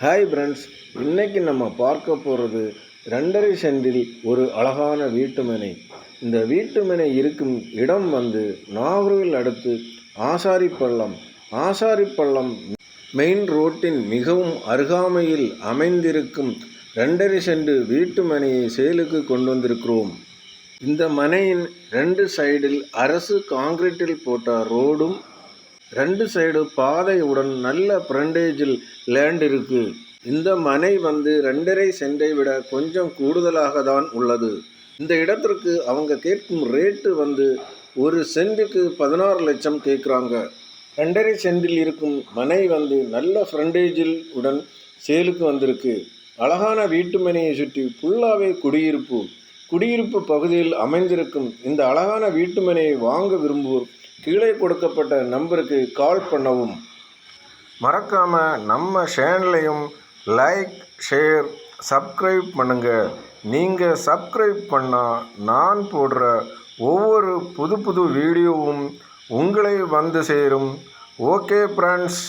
Hi friends, இன்னைக்கு நம்ம பார்க்க போகிறது 2.5 சென்டில் ஒரு அழகான வீட்டுமனை. இந்த வீட்டுமனை இருக்கும் இடம் நாகர்கோவில் அடுத்து ஆசாரிப்பள்ளம். ஆசாரிப்பள்ளம் மெயின் ரோட்டின் மிகவும் அருகாமையில் அமைந்திருக்கும் 2.5 சென்ட் வீட்டுமனையை சேலுக்கு கொண்டு வந்திருக்கிறோம். இந்த மனையின் 2 சைடில் அரசு காங்கிரீட்டில் போட்ட ரோடும் 2 சைடு பாதையுடன் நல்ல ஃப்ரண்டேஜில் லேண்ட் இருக்கு. இந்த மனை 2.5 சென்டை விட கொஞ்சம் கூடுதலாக தான் உள்ளது. இந்த இடத்திற்கு அவங்க கேட்கும் ரேட்டு ஒரு சென்ட்டுக்கு 16 லட்சம் கேட்குறாங்க. 2.5 சென்டில் இருக்கும் மனை நல்ல ஃப்ரண்டேஜில் உடன் சேலுக்கு வந்திருக்கு. அழகான வீட்டு மனையை சுற்றி ஃபுல்லாகவே குடியிருப்பு பகுதியில் அமைந்திருக்கும் இந்த அழகான வீட்டு மனையை வாங்க விரும்புவோர் கீழே கொடுக்கப்பட்ட நம்பருக்கு கால் பண்ணவும். மறக்காமல் நம்ம சேனலையும் லைக், ஷேர், சப்ஸ்கிரைப் பண்ணுங்கள். நீங்கள் சப்ஸ்கிரைப் பண்ணால் நான் போடுற ஒவ்வொரு புது வீடியோவும் உங்களை சேரும். Okay friends.